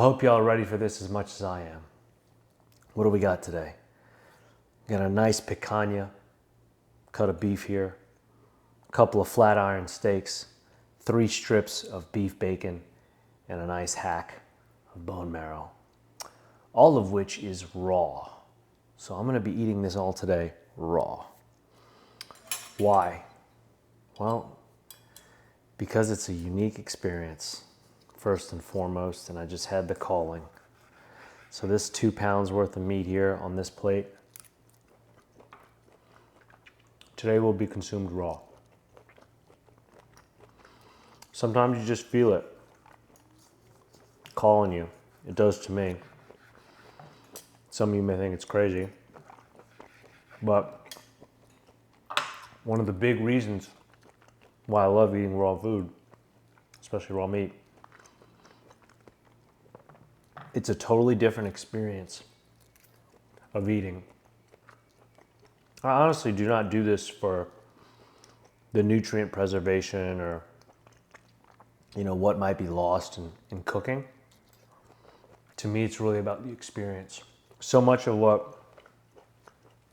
Well, I hope y'all are ready for this as much as I am. What do we got today? Got a nice picanha, cut of beef here, a couple of flat iron steaks, 3 strips of beef bacon, and a nice hack of bone marrow. All of which is raw. So I'm gonna be eating this all today raw. Why? Well, because it's a unique experience, first and foremost, and I just had the calling. So this 2 pounds worth of meat here on this plate, today will be consumed raw. Sometimes you just feel it calling you. It does to me. Some of you may think it's crazy, but one of the big reasons why I love eating raw food, especially raw meat, it's a totally different experience of eating. I honestly do not do this for the nutrient preservation or what might be lost in cooking. To me, it's really about the experience. So much of what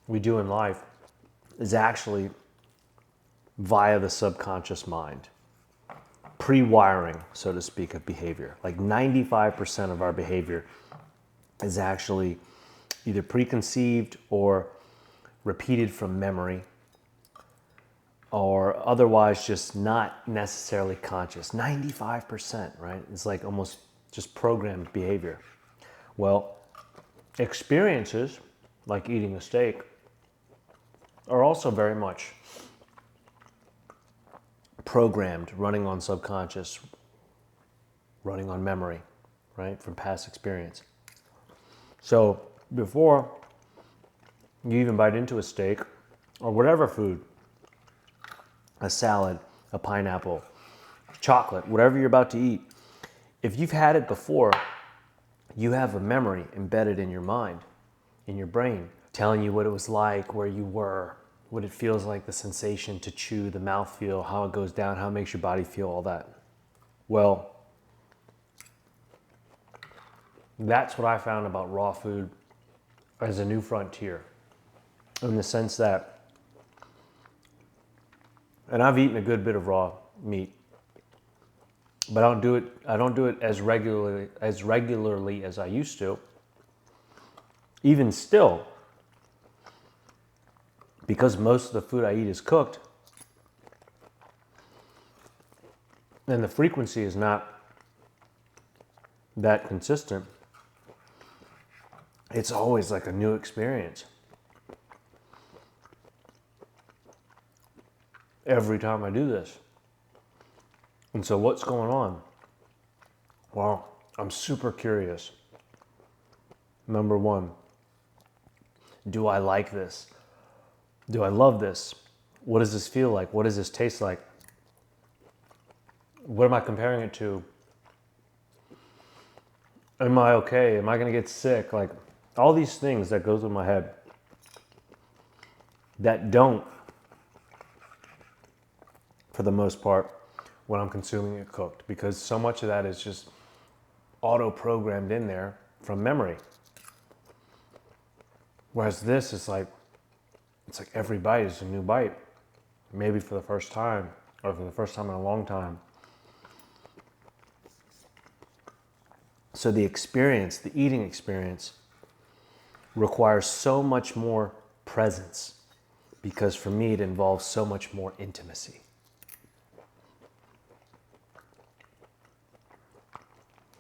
we do in life is actually via the subconscious mind. Pre-wiring, so to speak, of behavior. Like 95% of our behavior is actually either preconceived or repeated from memory, or otherwise just not necessarily conscious. 95%, right? It's like almost just programmed behavior. Well, experiences, like eating a steak, are also very much programmed, running on subconscious, running on memory, right, from past experience. So before you even bite into a steak or whatever food, a salad, a pineapple, chocolate, whatever you're about to eat, if you've had it before, you have a memory embedded in your mind, in your brain, telling you what it was like, where you were, what it feels like, the sensation to chew, the mouthfeel, how it goes down, how it makes your body feel, all that. Well, that's what I found about raw food as a new frontier, in the sense that, and I've eaten a good bit of raw meat, but I don't do it as regularly as I used to. Even still, because most of the food I eat is cooked, and the frequency is not that consistent, it's always like a new experience. Every time I do this. And so what's going on? Well, I'm super curious. Number one, do I like this? Do I love this? What does this feel like? What does this taste like? What am I comparing it to? Am I okay? Am I gonna get sick? Like all these things that go through my head that don't, for the most part, when I'm consuming it cooked, because so much of that is just auto-programmed in there from memory. Whereas this is like, it's like every bite is a new bite, maybe for the first time, or for the first time in a long time. So the experience, the eating experience, requires so much more presence, because for me it involves so much more intimacy.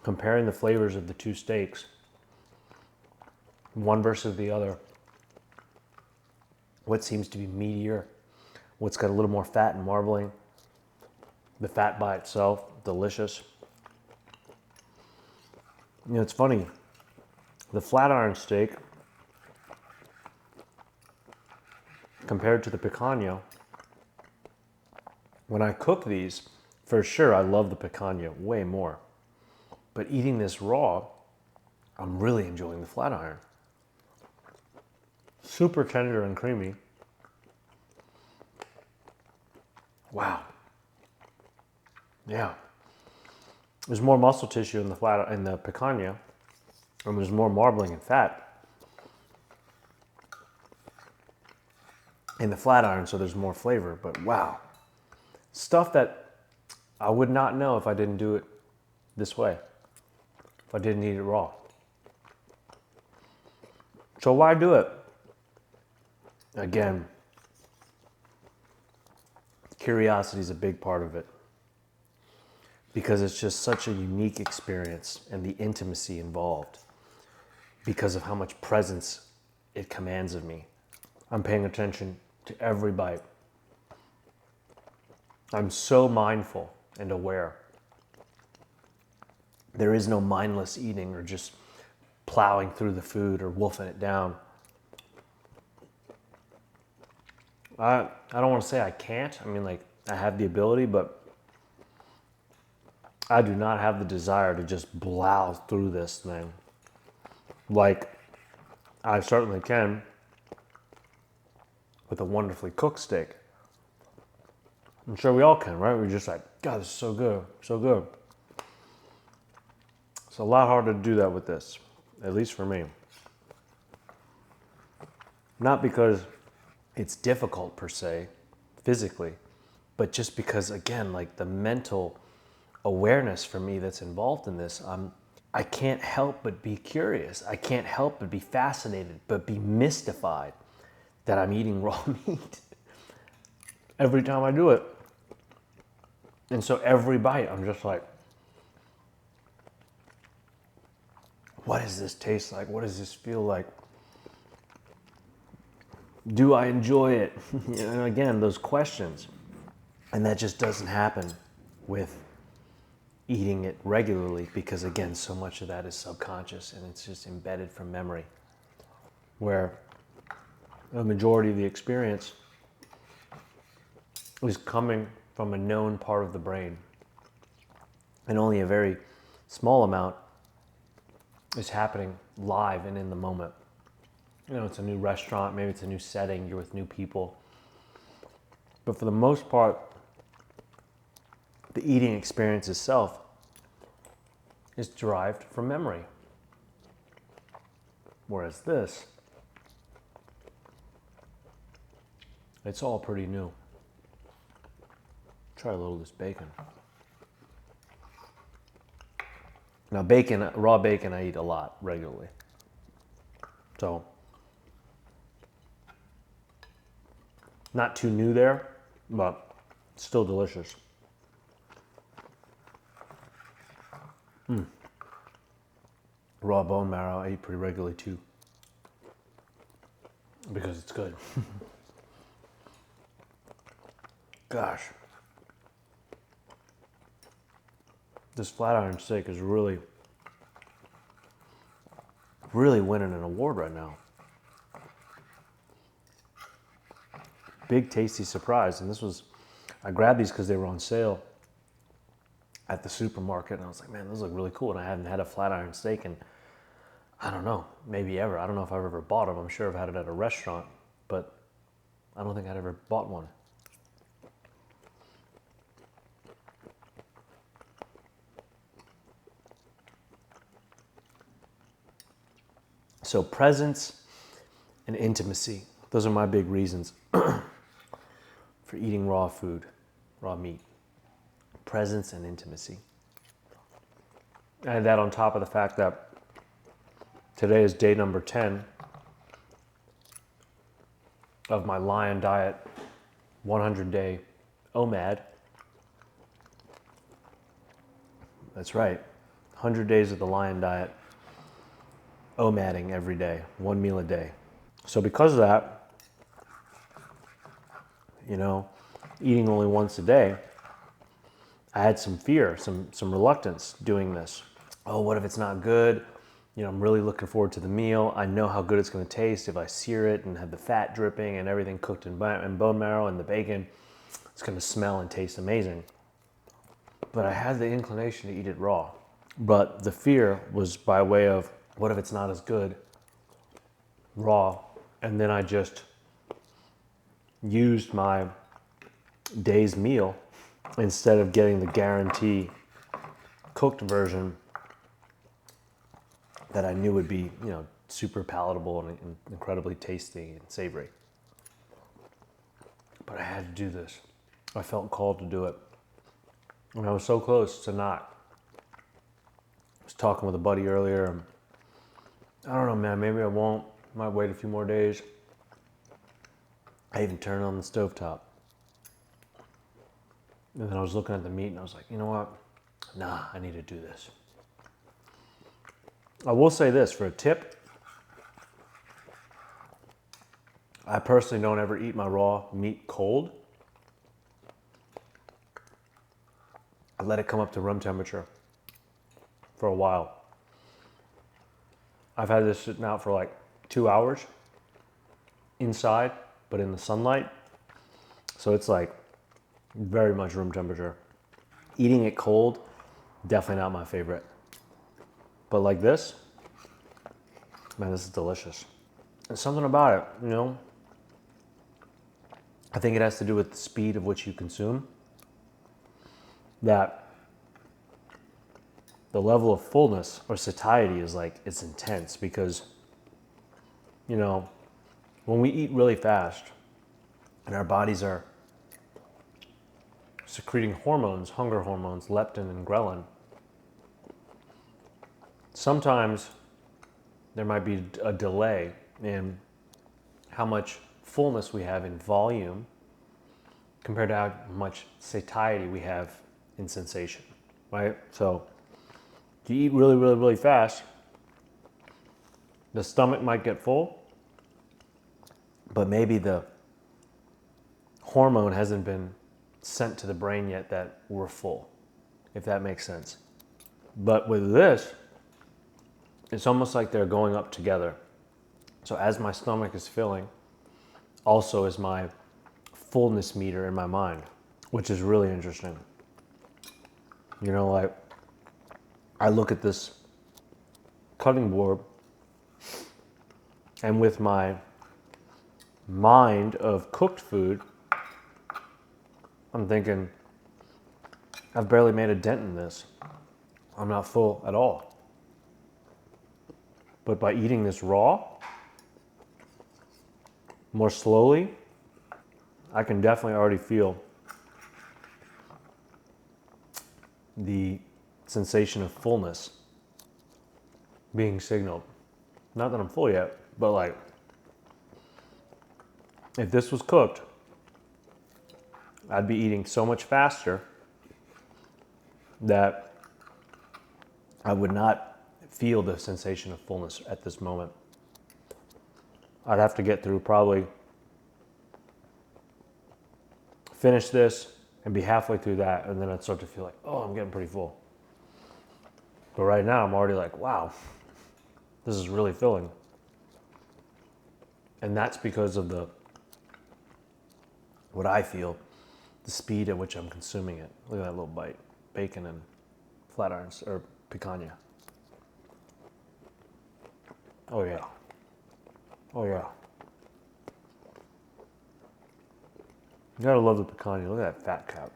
Comparing the flavors of the 2 steaks, one versus the other, what seems to be meatier, what's got a little more fat and marbling, the fat by itself, delicious. It's funny, the flat iron steak compared to the picanha, when I cook these, for sure I love the picanha way more. But eating this raw, I'm really enjoying the flat iron. Super tender and creamy. Wow. Yeah. There's more muscle tissue in the picanha, and there's more marbling and fat in the flat iron, so there's more flavor. But wow, stuff that I would not know if I didn't do it this way, if I didn't eat it raw. So why do it? Again, curiosity is a big part of it, because it's just such a unique experience, and the intimacy involved because of how much presence it commands of me. I'm paying attention to every bite. I'm so mindful and aware. There is no mindless eating or just plowing through the food or wolfing it down. I don't want to say I can't. I mean, like, I have the ability, but I do not have the desire to just blow through this thing. Like, I certainly can with a wonderfully cooked steak. I'm sure we all can, right? We're just like, God, this is so good, so good. It's a lot harder to do that with this, at least for me. Not because it's difficult per se, physically, but just because, again, like the mental awareness for me that's involved in this, I can't help but be curious. I can't help but be fascinated, but be mystified that I'm eating raw meat every time I do it. And so every bite, I'm just like, what does this taste like? What does this feel like? Do I enjoy it? And again, those questions. And that just doesn't happen with eating it regularly, because again, so much of that is subconscious and it's just embedded from memory, where the majority of the experience is coming from a known part of the brain, and only a very small amount is happening live and in the moment. You know, it's a new restaurant, maybe it's a new setting, you're with new people. But for the most part, the eating experience itself is derived from memory. Whereas this, it's all pretty new. Try a little of this bacon. Now bacon, raw bacon, I eat a lot regularly. So, not too new there, but still delicious. Raw bone marrow, I eat pretty regularly too, because it's good. Gosh. This flat iron steak is really winning an award right now. Big tasty surprise. And I grabbed these because they were on sale at the supermarket, and I was like, man, those look really cool. And I hadn't had a flat iron steak in, I don't know, maybe ever. I don't know if I've ever bought them. I'm sure I've had it at a restaurant, but I don't think I'd ever bought one. So presence and intimacy, those are my big reasons for eating raw food, raw meat. Presence and intimacy. And that on top of the fact that today is day number 10 of my Lion Diet 100-day OMAD. That's right, 100 days of the Lion Diet, OMADing every day, one meal a day. So because of that, you know, eating only once a day, I had some fear, some reluctance doing this. Oh, what if it's not good? You know, I'm really looking forward to the meal. I know how good it's going to taste if I sear it and have the fat dripping and everything cooked in bone marrow and the bacon. It's going to smell and taste amazing. But I had the inclination to eat it raw. But the fear was by way of, what if it's not as good raw? And then I just used my day's meal instead of getting the guarantee cooked version that I knew would be, you know, super palatable and incredibly tasty and savory. But I had to do this. I felt called to do it. And I was so close to not. I was talking with a buddy earlier. And I don't know, man, maybe I won't. Might wait a few more days. I even turned on the stovetop. And then I was looking at the meat and I was like, you know what? Nah, I need to do this. I will say this, for a tip, I personally don't ever eat my raw meat cold. I let it come up to room temperature for a while. I've had this sitting out for like 2 hours inside, but in the sunlight. So it's like very much room temperature. Eating it cold, definitely not my favorite. But like this, man, this is delicious. There's something about it, you know? I think it has to do with the speed of which you consume. That the level of fullness or satiety is like, it's intense because, you know, when we eat really fast and our bodies are secreting hormones, hunger hormones, leptin and ghrelin, sometimes there might be a delay in how much fullness we have in volume compared to how much satiety we have in sensation, right? So if you eat really, really, really fast, the stomach might get full, but maybe the hormone hasn't been sent to the brain yet that we're full, if that makes sense. But with this, it's almost like they're going up together. So as my stomach is filling, also is my fullness meter in my mind, which is really interesting. You know, like I look at this cutting board and with my mind of cooked food, I'm thinking, I've barely made a dent in this. I'm not full at all. But by eating this raw, more slowly, I can definitely already feel the sensation of fullness being signaled. Not that I'm full yet, but like, if this was cooked, I'd be eating so much faster that I would not feel the sensation of fullness at this moment. I'd have to get through probably finish this and be halfway through that, and then I'd start to feel like, oh, I'm getting pretty full. But right now I'm already like, wow, this is really filling. And that's because of what I feel, the speed at which I'm consuming it. Look at that little bite. Bacon and flat irons, or picanha. Oh yeah. Oh yeah. You gotta love the picanha. Look at that fat cap.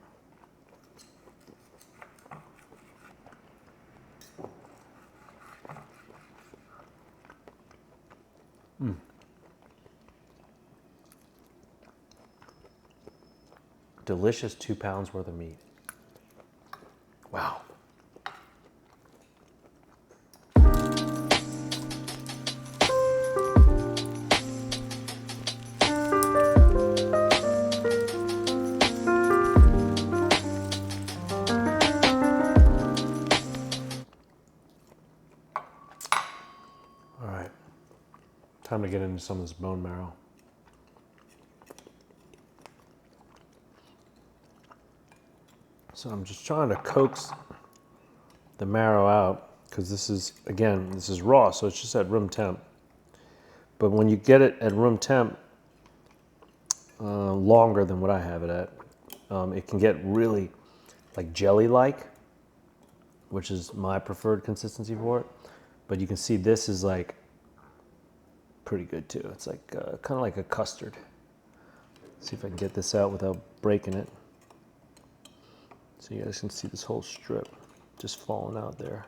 Delicious 2 pounds worth of meat. Wow. All right. Time to get into some of this bone marrow. So I'm just trying to coax the marrow out because this is, again, this is raw, so it's just at room temp. But when you get it at room temp, longer than what I have it at, it can get really like jelly-like, which is my preferred consistency for it. But you can see this is like pretty good too. It's like kind of like a custard. See if I can get this out without breaking it. So you guys can see this whole strip. just falling out there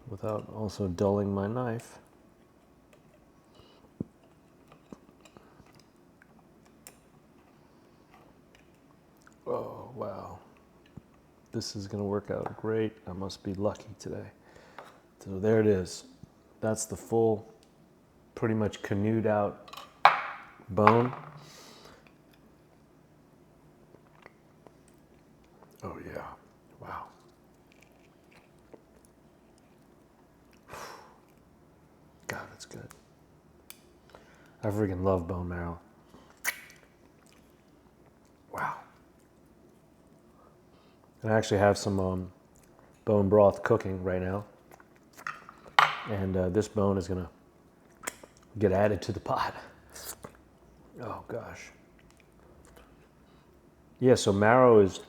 without also dulling my knife. Oh, wow. This is going to work out great. I must be lucky today. So there it is. That's the full, pretty much canoed out bone. Oh yeah, wow. God, that's good. I freaking love bone marrow. Wow. And I actually have some bone broth cooking right now. And this bone is gonna get added to the pot. Oh gosh. Yeah, so marrow is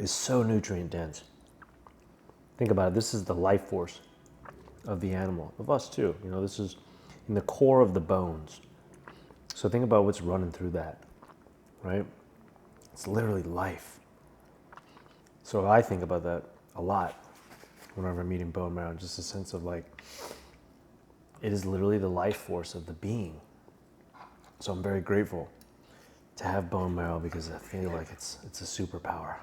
so nutrient dense. Think about it, this is the life force of the animal, of us too. You know, this is in the core of the bones. So think about what's running through that, right? It's literally life. So I think about that a lot whenever I'm eating bone marrow, just a sense of like, it is literally the life force of the being. So I'm very grateful to have bone marrow because I feel like it's a superpower.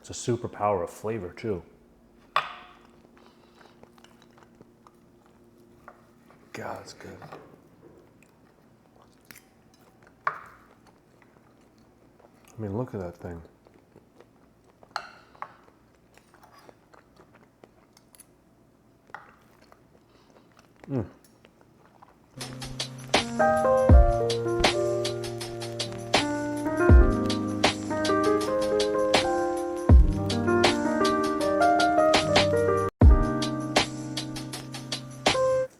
It's a superpower of flavor too. God, it's good. I mean, look at that thing.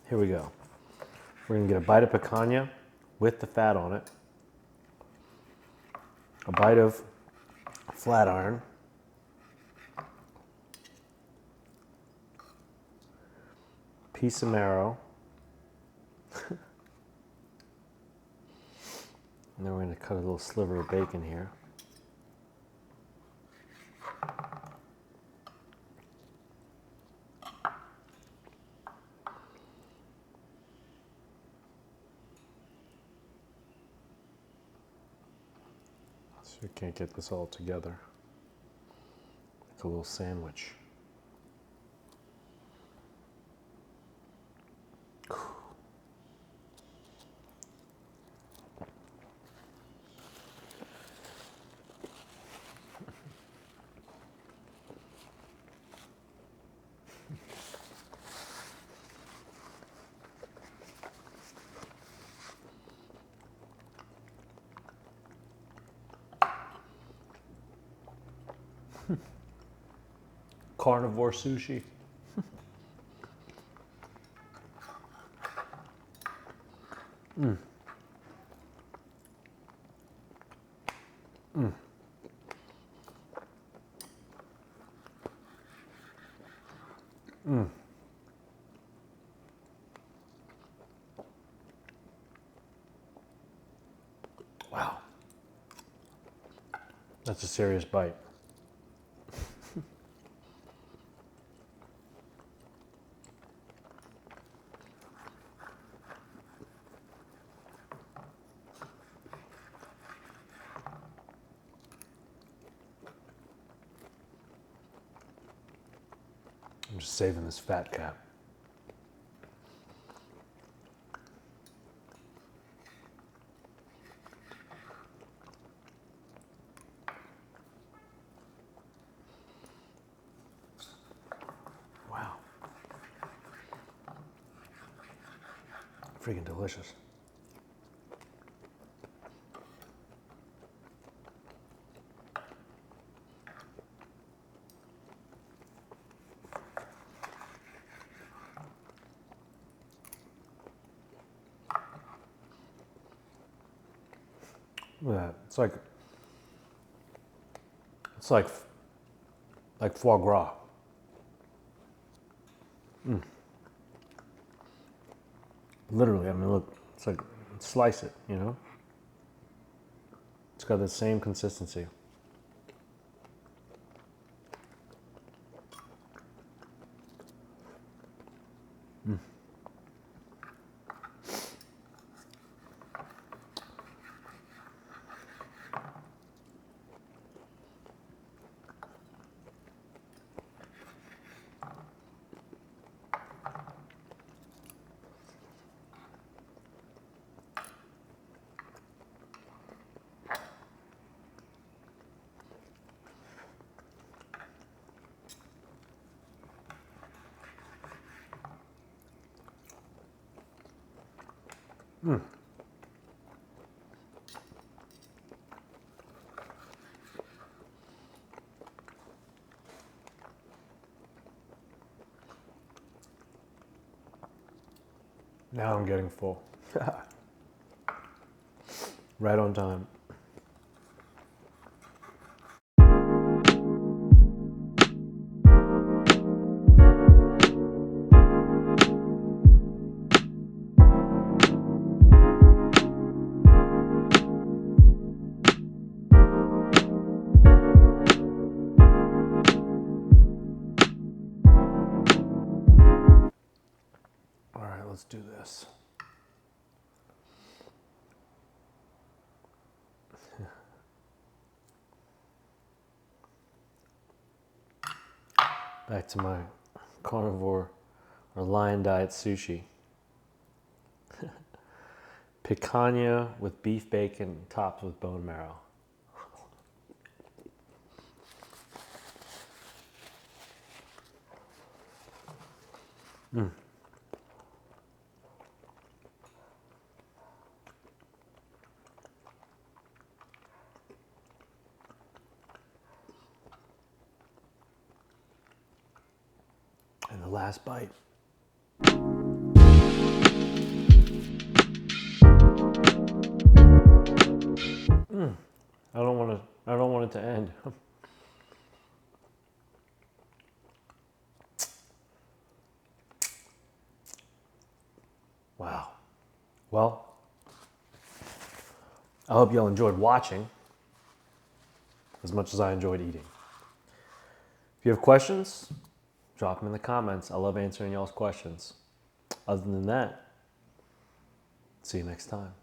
Here we go. We're gonna get a bite of picanha with the fat on it, a bite of flat iron, piece of marrow, and then we're gonna cut a little sliver of bacon here. So we can't get this all together. Like a little sandwich. Carnivore sushi. Wow. That's a serious bite. I'm just saving this fat cap. Wow. Freaking delicious. Look at that. It's like foie gras. Literally, I mean, look, it's like, slice it, you know? It's got the same consistency. Now I'm getting full. Right on time. All right, let's do this. Back to my carnivore or lion diet sushi. Picanha with beef bacon topped with bone marrow. And the last bite. I don't want it to end. Wow. Well, I hope y'all enjoyed watching as much as I enjoyed eating. If you have questions, drop them in the comments. I love answering y'all's questions. Other than that, see you next time.